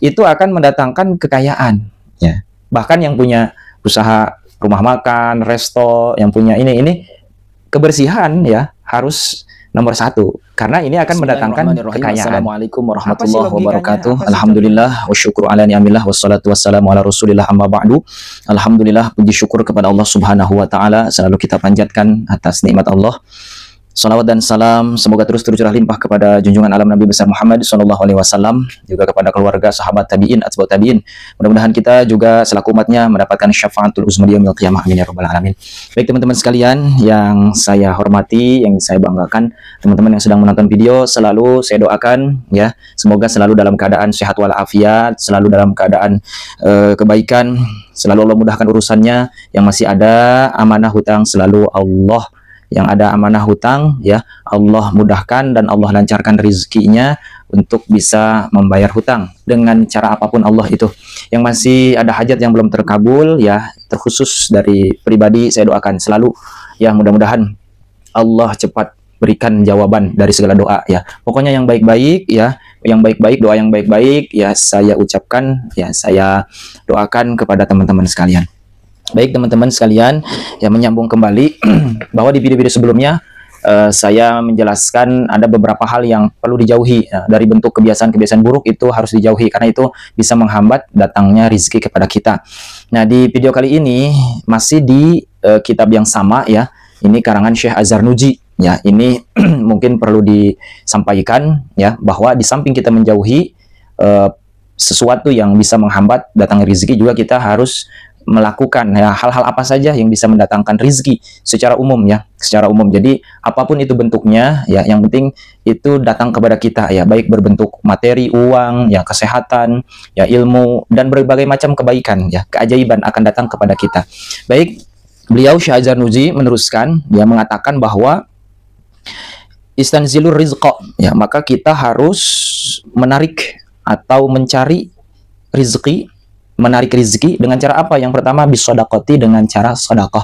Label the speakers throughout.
Speaker 1: itu akan mendatangkan kekayaan. Ya. Bahkan yang punya usaha rumah makan, resto, yang punya ini kebersihan ya harus nomor satu, karena ini akan mendatangkan kekayaan. Assalamualaikum warahmatullahi wabarakatuh. Alhamdulillah wa syukur ala ni'amillah wassalatu wassalamu ala rasulillah amma ba'du. Alhamdulillah, puji syukur kepada Allah subhanahu wa ta'ala selalu kita panjatkan atas nikmat Allah. Salawat dan salam semoga terus tercurah limpah kepada junjungan alam Nabi besar Muhammad SAW, juga kepada keluarga, sahabat tabi'in, atba'ut tabi'in. Mudah-mudahan kita juga selaku umatnya mendapatkan syafaatul uzma di yaumil qiyamah. Amin ya rabbal alamin. Baik teman-teman sekalian yang saya hormati, yang saya banggakan, teman-teman yang sedang menonton video, selalu saya doakan ya, semoga selalu dalam keadaan sehat walafiat, selalu dalam keadaan kebaikan, selalu Allah mudahkan urusannya. Yang masih ada amanah hutang, selalu Allah yang ada amanah hutang ya Allah mudahkan dan Allah lancarkan rezekinya untuk bisa membayar hutang dengan cara apapun Allah itu. Yang masih ada hajat yang belum terkabul ya, terkhusus dari pribadi saya doakan selalu ya, mudah-mudahan Allah cepat berikan jawaban dari segala doa ya. Pokoknya yang baik-baik ya, yang baik-baik, doa yang baik-baik ya saya ucapkan ya, saya doakan kepada teman-teman sekalian. Baik teman-teman sekalian, ya menyambung kembali bahwa di video-video sebelumnya saya menjelaskan ada beberapa hal yang perlu dijauhi ya, dari bentuk kebiasaan-kebiasaan buruk itu harus dijauhi karena itu bisa menghambat datangnya rezeki kepada kita. Nah di video kali ini masih di kitab yang sama ya, ini karangan Syekh Az-Zarnuji ya, ini mungkin perlu disampaikan ya bahwa di samping kita menjauhi sesuatu yang bisa menghambat datangnya rezeki, juga kita harus melakukan ya hal-hal apa saja yang bisa mendatangkan rezeki secara umum ya, secara umum. Jadi apapun itu bentuknya ya, yang penting itu datang kepada kita ya, baik berbentuk materi, uang ya, kesehatan ya, ilmu dan berbagai macam kebaikan ya, keajaiban akan datang kepada kita. Baik, beliau Syekh Az-Zarnuji meneruskan ya, mengatakan bahwa istanzilur rizqa ya, maka kita harus menarik atau mencari rezeki, menarik rezeki dengan cara apa? Yang pertama bisodakoti, dengan cara sedekah.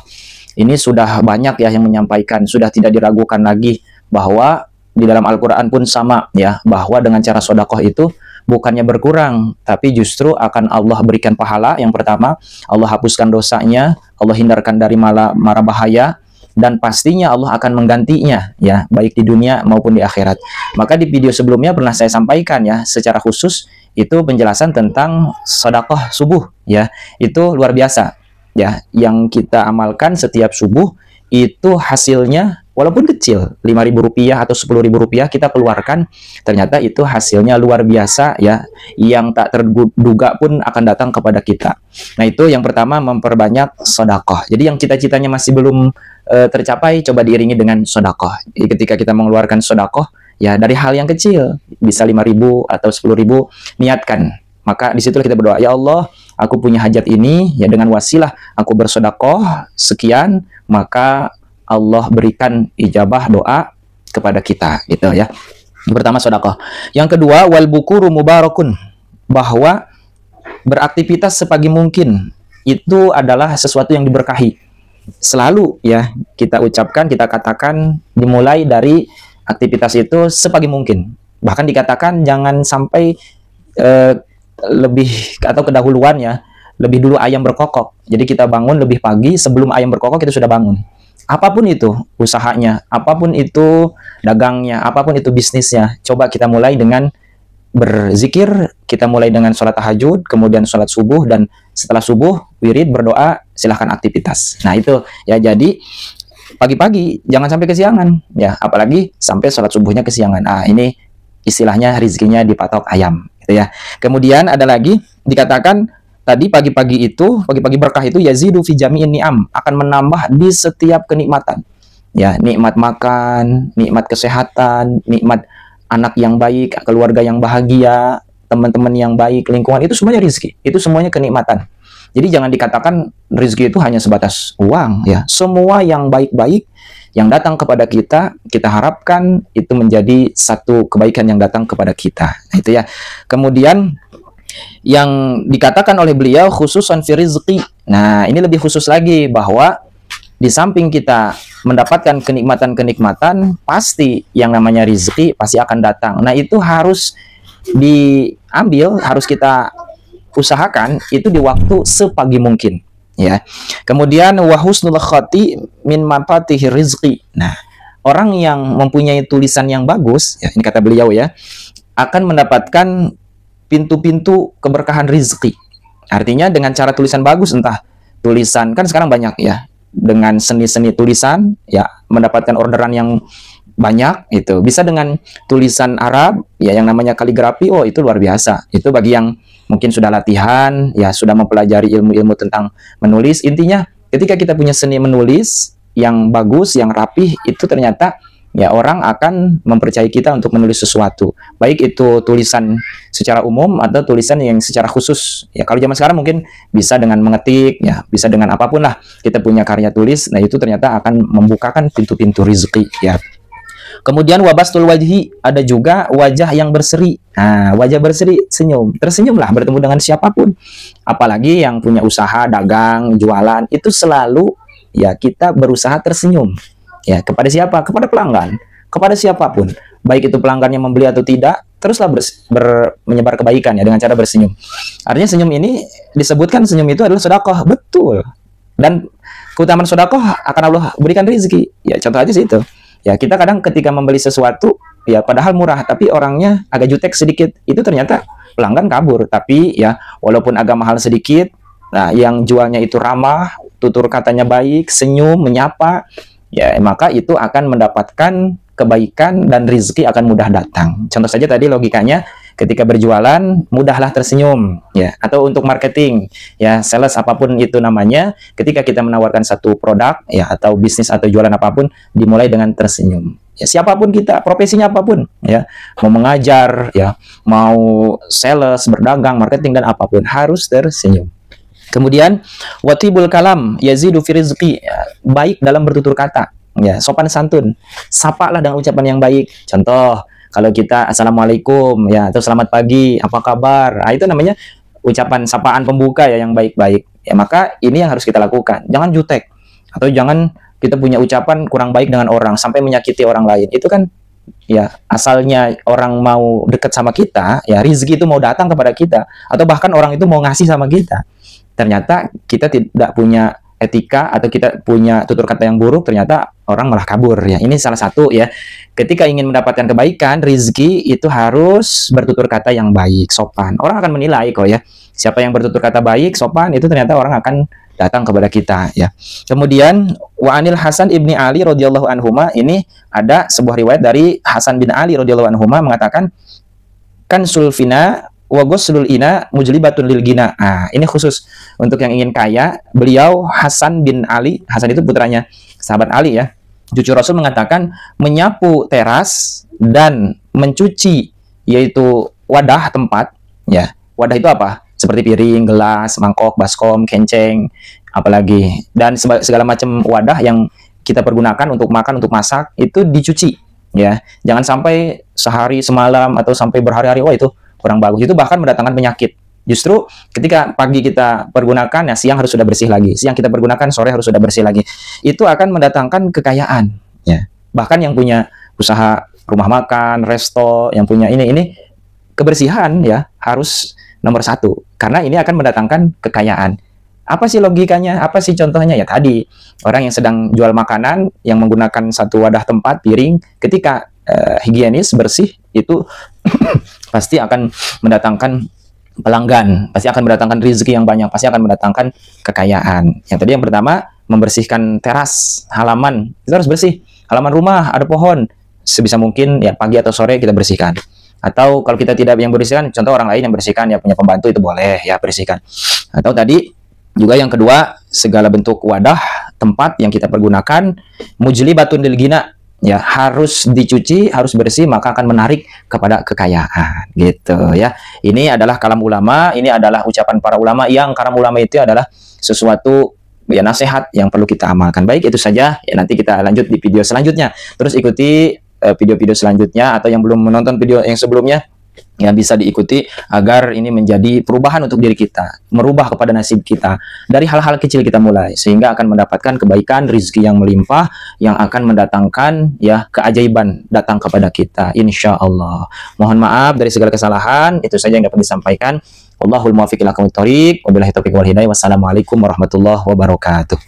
Speaker 1: Ini sudah banyak ya yang menyampaikan, sudah tidak diragukan lagi bahwa di dalam Al-Quran pun sama ya, bahwa dengan cara sedekah itu bukannya berkurang, tapi justru akan Allah berikan pahala. Yang pertama, Allah hapuskan dosanya, Allah hindarkan dari mara bahaya, dan pastinya Allah akan menggantinya ya, baik di dunia maupun di akhirat. Maka di video sebelumnya pernah saya sampaikan ya secara khusus itu penjelasan tentang sedekah subuh ya, itu luar biasa ya, yang kita amalkan setiap subuh itu hasilnya walaupun kecil, Rp5.000 atau Rp10.000 kita keluarkan, ternyata itu hasilnya luar biasa ya, yang tak terduga pun akan datang kepada kita. Nah itu yang pertama, memperbanyak sedekah. Jadi yang cita-citanya masih belum tercapai, coba diiringi dengan sedekah. Ketika kita mengeluarkan sedekah ya, dari hal yang kecil, bisa 5.000 atau 10.000, niatkan. Maka disitulah kita berdoa, ya Allah, aku punya hajat ini, ya dengan wasilah aku bersedekah sekian, maka Allah berikan ijabah doa kepada kita, gitu ya. Yang pertama sedekah. Yang kedua, wal bukuru mubarakun, bahwa beraktivitas sepagi mungkin itu adalah sesuatu yang diberkahi. Selalu ya kita ucapkan, kita katakan, dimulai dari aktivitas itu sepagi mungkin. Bahkan dikatakan jangan sampai lebih atau kedahuluan ya, lebih dulu ayam berkokok. Jadi kita bangun lebih pagi, sebelum ayam berkokok kita sudah bangun. Apapun itu usahanya, apapun itu dagangnya, apapun itu bisnisnya, coba kita mulai dengan berzikir, kita mulai dengan sholat tahajud, kemudian sholat subuh, dan setelah subuh wirid, berdoa, silahkan aktivitas. Nah itu ya, jadi pagi-pagi jangan sampai kesiangan ya, apalagi sampai sholat subuhnya kesiangan. Nah ini istilahnya rezekinya dipatok ayam gitu ya. Kemudian ada lagi dikatakan tadi, pagi-pagi itu, pagi-pagi berkah itu yazidu fi jami'in ni'am, akan menambah di setiap kenikmatan ya, nikmat makan, nikmat kesehatan, nikmat anak yang baik, keluarga yang bahagia, teman-teman yang baik, lingkungan, itu semuanya rezeki, itu semuanya kenikmatan. Jadi jangan dikatakan rezeki itu hanya sebatas uang ya. Semua yang baik-baik yang datang kepada kita, kita harapkan itu menjadi satu kebaikan yang datang kepada kita. Itu ya. Kemudian yang dikatakan oleh beliau khususan fi rizqi. Nah, ini lebih khusus lagi bahwa di samping kita mendapatkan kenikmatan-kenikmatan, pasti yang namanya rezeki pasti akan datang. Nah, itu harus ambil, harus kita usahakan itu di waktu sepagi mungkin, ya. Kemudian wa husnul khati min mafatihir rizqi. Nah, orang yang mempunyai tulisan yang bagus, ya, ini kata beliau ya, akan mendapatkan pintu-pintu keberkahan rizki. Artinya dengan cara tulisan bagus, entah tulisan, kan sekarang banyak ya, dengan seni-seni tulisan, ya, mendapatkan orderan yang banyak, itu bisa dengan tulisan Arab, ya, yang namanya kaligrafi. Oh, itu luar biasa. Itu bagi yang mungkin sudah latihan, ya, sudah mempelajari ilmu-ilmu tentang menulis. Intinya ketika kita punya seni menulis yang bagus, yang rapih, itu ternyata ya orang akan mempercayai kita untuk menulis sesuatu, baik itu tulisan secara umum atau tulisan yang secara khusus. Ya, kalau zaman sekarang mungkin bisa dengan mengetik, ya, bisa dengan apapun lah kita punya karya tulis. Nah, itu ternyata akan membukakan pintu-pintu rezeki, ya. Kemudian wabastul wajhi, ada juga wajah yang berseri. Nah, wajah berseri, senyum, tersenyumlah bertemu dengan siapapun. Apalagi yang punya usaha, dagang, jualan, itu selalu ya kita berusaha tersenyum. Ya, kepada siapa? Kepada pelanggan, kepada siapapun. Baik itu pelanggannya membeli atau tidak, teruslah menyebar kebaikan ya dengan cara bersenyum. Artinya senyum ini disebutkan senyum itu adalah sedekah, betul. Dan keutamaan sedekah akan Allah berikan rezeki. Ya, contoh aja sih itu. Ya, kita kadang ketika membeli sesuatu, ya padahal murah, tapi orangnya agak jutek sedikit, itu ternyata pelanggan kabur. Tapi ya, walaupun agak mahal sedikit, nah yang jualnya itu ramah, tutur katanya baik, senyum, menyapa, ya maka itu akan mendapatkan kebaikan dan rezeki akan mudah datang. Contoh saja tadi logikanya, ketika berjualan mudahlah tersenyum, ya. Atau untuk marketing, ya, sales apapun itu namanya, ketika kita menawarkan satu produk, ya, atau bisnis atau jualan apapun, dimulai dengan tersenyum. Ya, siapapun kita, profesinya apapun, ya, mau mengajar, ya, mau sales, berdagang, marketing dan apapun, harus tersenyum. Kemudian watibul kalam yazidu fi rizqi, ya, baik dalam bertutur kata, ya, sopan santun, sapalah dengan ucapan yang baik. Contoh, kalau kita assalamualaikum, ya, atau selamat pagi, apa kabar, nah, itu namanya ucapan sapaan pembuka ya yang baik-baik. Ya, maka ini yang harus kita lakukan. Jangan jutek, atau jangan kita punya ucapan kurang baik dengan orang sampai menyakiti orang lain. Itu kan ya asalnya orang mau dekat sama kita, ya rezeki itu mau datang kepada kita, atau bahkan orang itu mau ngasih sama kita. Ternyata kita tidak punya etika atau kita punya tutur kata yang buruk, ternyata orang malah kabur, ya. Ini salah satu ya. Ketika ingin mendapatkan kebaikan, rezeki itu harus bertutur kata yang baik, sopan. Orang akan menilai kok ya. Siapa yang bertutur kata baik, sopan, itu ternyata orang akan datang kepada kita, ya. Kemudian wa anil Hasan ibni Ali radhiyallahu anhuma, ini ada sebuah riwayat dari Hasan bin Ali radhiyallahu anhuma mengatakan, kan sulfina wa ghuslul ina mujlibatun lil gina. Ah, ini khusus untuk yang ingin kaya. Beliau Hasan bin Ali, Hasan itu putranya sahabat Ali ya. Cucu Rasul mengatakan menyapu teras dan mencuci, yaitu wadah tempat, ya. Wadah itu apa? Seperti piring, gelas, mangkok, baskom, kenceng, apalagi, dan segala macam wadah yang kita pergunakan untuk makan, untuk masak, itu dicuci, ya. Jangan sampai sehari semalam atau sampai berhari-hari, wah itu kurang bagus. Itu bahkan mendatangkan penyakit. Justru ketika pagi kita pergunakan, ya siang harus sudah bersih lagi. Siang kita pergunakan, sore harus sudah bersih lagi. Itu akan mendatangkan kekayaan, ya. Bahkan yang punya usaha rumah makan, resto, yang punya ini kebersihan ya harus nomor satu. Karena ini akan mendatangkan kekayaan. Apa sih logikanya? Apa sih contohnya? Ya tadi, orang yang sedang jual makanan, yang menggunakan satu wadah tempat, piring, ketika higienis, bersih, itu pasti akan mendatangkan pelanggan, pasti akan mendatangkan rezeki yang banyak, pasti akan mendatangkan kekayaan. Yang tadi yang pertama, membersihkan teras, halaman, kita harus bersih. Halaman rumah, ada pohon, sebisa mungkin ya pagi atau sore kita bersihkan. Atau kalau kita tidak yang bersihkan, contoh orang lain yang bersihkan, ya punya pembantu itu boleh ya bersihkan. Atau tadi juga yang kedua, segala bentuk wadah, tempat yang kita pergunakan, mujlibatun lil gina, ya harus dicuci, harus bersih, maka akan menarik kepada kekayaan, gitu ya. Ini adalah kalam ulama, ini adalah ucapan para ulama, yang kalam ulama itu adalah sesuatu ya nasihat yang perlu kita amalkan. Baik, itu saja ya, nanti kita lanjut di video selanjutnya. Terus ikuti video-video selanjutnya, atau yang belum menonton video yang sebelumnya, yang bisa diikuti agar ini menjadi perubahan untuk diri kita, merubah kepada nasib kita. Dari hal-hal kecil kita mulai, sehingga akan mendapatkan kebaikan, rezeki yang melimpah, yang akan mendatangkan ya keajaiban datang kepada kita, insya Allah. Mohon maaf dari segala kesalahan, itu saja yang dapat disampaikan. Wallahul muwaffiq ila aqwamit thoriq, wabillahi taufiq wal hidayah. Wassalamualaikum warahmatullahi wabarakatuh.